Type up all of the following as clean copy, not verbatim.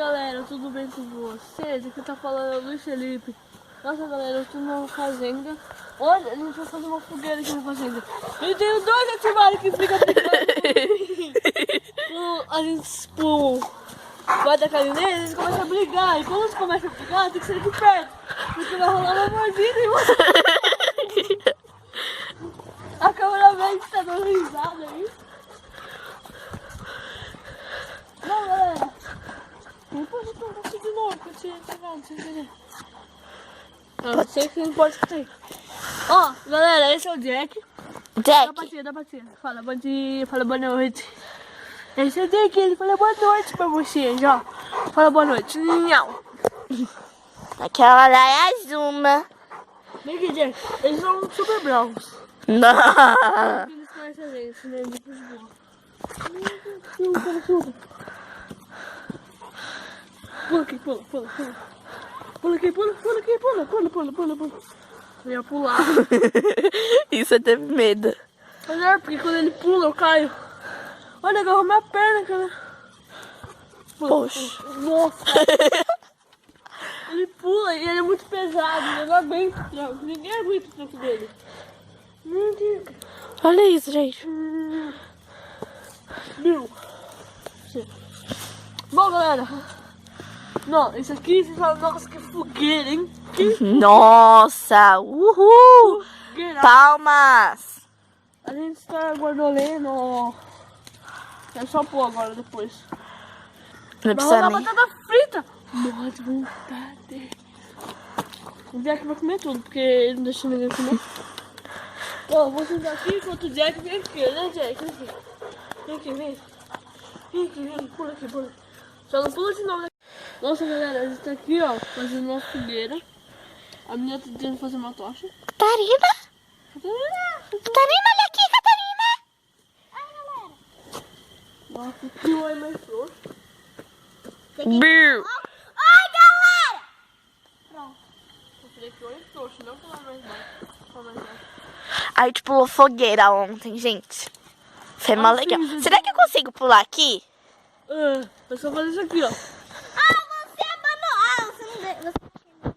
galera, tudo bem com vocês? Aqui tá falando é o Luiz Felipe. Nossa galera, eu tô numa fazenda. Olha, a gente vai fazer uma fogueira aqui na fazenda. E tem dois ativados que ficam brigando. A gente vai da carne neles, eles começam a brigar. E quando eles começam a brigar, tem que sair de perto. Porque vai rolar uma mordida e a câmera vem que tá dando risada aí. Não, galera. Depois eu tô de novo, que eu tinha pegado, sem querer. Eu sei que não pode escutar. Ó, galera, esse é o Jack. Jack. Dá pra tia. Fala bom dia, fala boa noite. Esse é o Jack, ele fala boa noite pra vocês, ó. Fala boa noite. Não. Aquela lá é a Zuma. Vem aqui, Jack. Eles são super bravos. Não. Eles conhecem a gente, né? De futebol. Pula aqui, pula. Pula aqui, pula. Eu ia pular. Isso teve medo. Mas é porque quando ele pula, eu caio. Olha, agarrou minha perna, cara. Poxa. Nossa. Ele pula e ele é muito pesado. Eu não aguento o tranco. Ninguém aguenta o tranco dele. Meu Deus. Olha isso, gente. Meu. Bom, galera. Não, isso aqui, vocês falam, nossa, que fogueira, hein? Que Nossa. Uhul. fogueira. Palmas. A gente está guardolendo. É só pôr agora, depois. Não Vai precisa rolar nem. batata frita. Morre de vontade. O Jack vai comer tudo, porque ele não deixa ninguém comer. Ó, vou sentar aqui enquanto o Jack vem aqui, né, Jack? Vem aqui. Vem, pula aqui. Só não pula de novo, né? Nossa, galera, a gente tá aqui, ó, fazendo uma fogueira. A menina tá tentando fazer uma tocha. Catarina, olha aqui, Catarina. Nossa, que oi mais frouxo. Bill. Oi, galera! Pronto. Eu falei que oi frouxo, não falar mais não. A gente pulou fogueira ontem, gente. Foi mó legal. Será que eu consigo pular aqui? É só fazer isso aqui, ó. Você abandonou. Você não deu.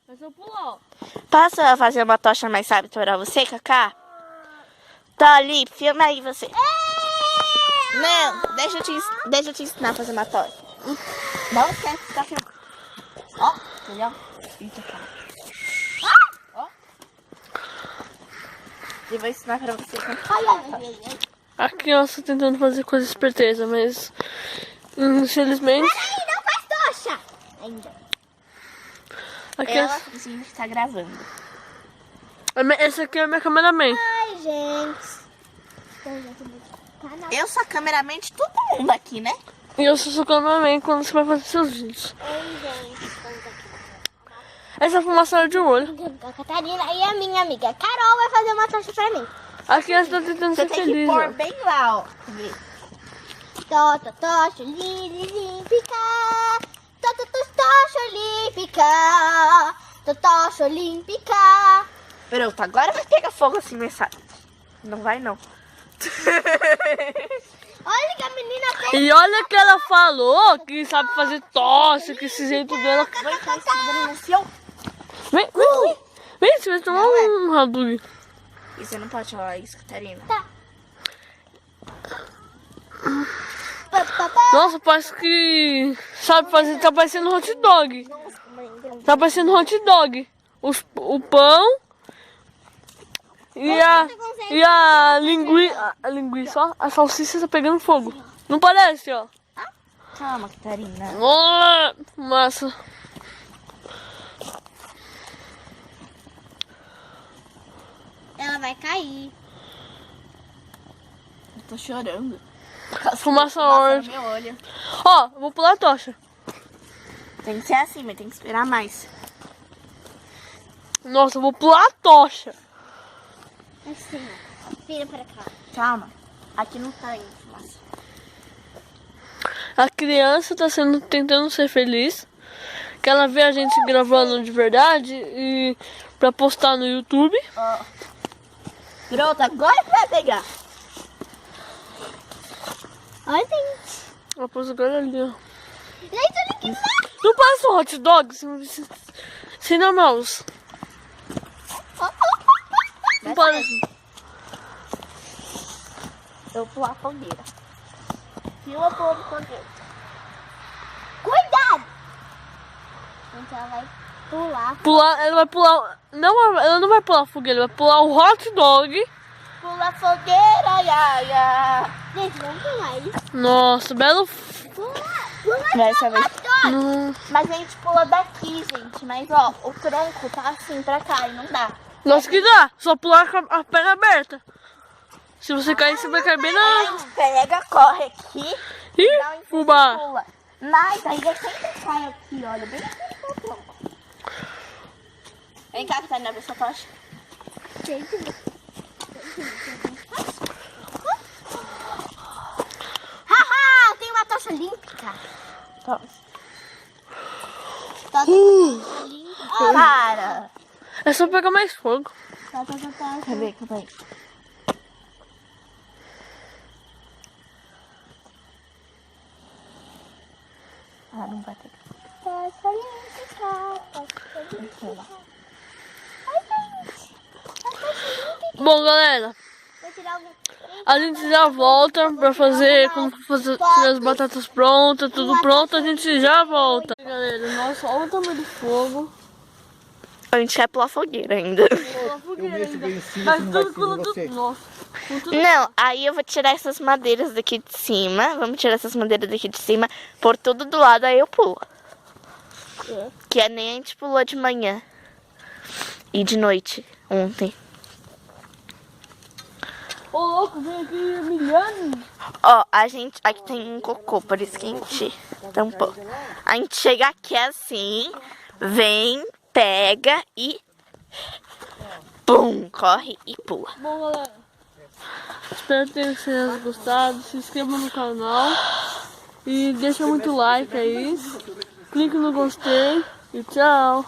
É só pular, ó. Posso fazer uma tocha mais rápida para você, Cacá? Tá ali, filma aí você. Não, deixa eu te ensinar a fazer uma tocha. Não esquece de ficar filmando. Ó, entendeu? Eita, cara. Ó. Eu vou ensinar pra você como fazer a tocha. A criança tentando fazer coisa esperteza, mas infelizmente Peraí, não faz tocha! Ainda. a Ela criança... fingindo que tá gravando. Essa aqui é a minha cameraman. Ai, gente. Eu sou a cameraman de todo mundo aqui, né? E eu sou sua cameraman quando você vai fazer seus vídeos. Oi, gente. Essa fumaça é de olho. A Catarina e a minha amiga Carol vai fazer uma tocha pra mim. A criança tá tentando Você ser tem que feliz, pôr ó. bem lá, ó. Tocha olímpica. Tocha olímpica. Tocha olímpica. Pronto, agora vai pegar fogo assim, mas sabe? Não vai, não. Olha que a menina tem. E olha que ela falou que sabe fazer tosse, que esse jeito dela... Vai cair segurando no seu. Vem, você vai tomar um Hadouken. E você não pode falar isso, Catarina. Nossa, parece que sabe fazer, tá parecendo hot dog. Tá parecendo hot dog. O pão e a linguiça, ó, a salsicha tá pegando fogo. Não parece, ó. Calma, Catarina. Massa. Ela vai cair. Eu tô chorando. Fumaça no orange. meu olho. Ó, eu vou pular a tocha. Tem que ser assim, mas tem que esperar mais. Nossa, eu vou pular a tocha. Assim, ó. Vira pra cá. Calma. Aqui não tá indo fumaça. A criança tá tentando ser feliz. Que ela vê a gente gravando de verdade e pra postar no YouTube. Ó. Pronto, agora que vai pegar. Olha, gente. Ela pôs agora ali, ó. Gente, olha que lá. Não parece um hot dog sem normal. Não parece. Eu vou pular a fogueira. Fila por fogueira. Cuidado. Gente, ela vai pular. Ela vai pular. Não, ela não vai pular a fogueira, ela vai pular o hot dog. Pula a fogueira, ia. Gente, vamos pular isso. Nossa, belo. Pula Dessa vez. Não. Mas a gente pula daqui, gente. Mas ó, o tronco tá assim pra cá e não dá. Nossa, que dá. Só pular com a perna aberta. Se você cair, você vai cair bem A na. gente pega, corre aqui, Ih, dá um impulso e fubá. pula. Mas aí eu sempre caio aqui, olha, bem aqui no tronco. Vem cá, Catarina, ver sua tocha. Haha, eu tenho uma tocha olímpica. Toma. Olha. Para. É só pegar mais fogo. Cadê? Calma aí. Ah, não vai ter. Tocha olímpica. Tocha olímpica. Ai, gente. A tocha olímpica. Bom, galera, Vou tirar o... a gente já volta pra fazer. Quando for fazer as batatas prontas, tudo pronto, a gente já volta. Galera, nossa, olha o tamanho do fogo. A gente quer pular fogueira ainda. Eu mexo bem em cima, Mas que não vai tudo ser em quando você. Nossa, com tudo. Não, aí eu vou tirar essas madeiras daqui de cima. Vamos tirar essas madeiras daqui de cima. Pôr tudo do lado, aí eu pulo. É. Que é nem a gente pulou de manhã. E de noite, ontem. Ô, louco, vem aqui milhando. Ó, a gente... Aqui tem um cocô, por isso que a gente tampou. A gente chega aqui assim, vem, pega e... Pum! Corre e pula. Bom, galera, espero que tenham gostado. Se inscreva no canal e deixa muito like aí. Clique no gostei e tchau.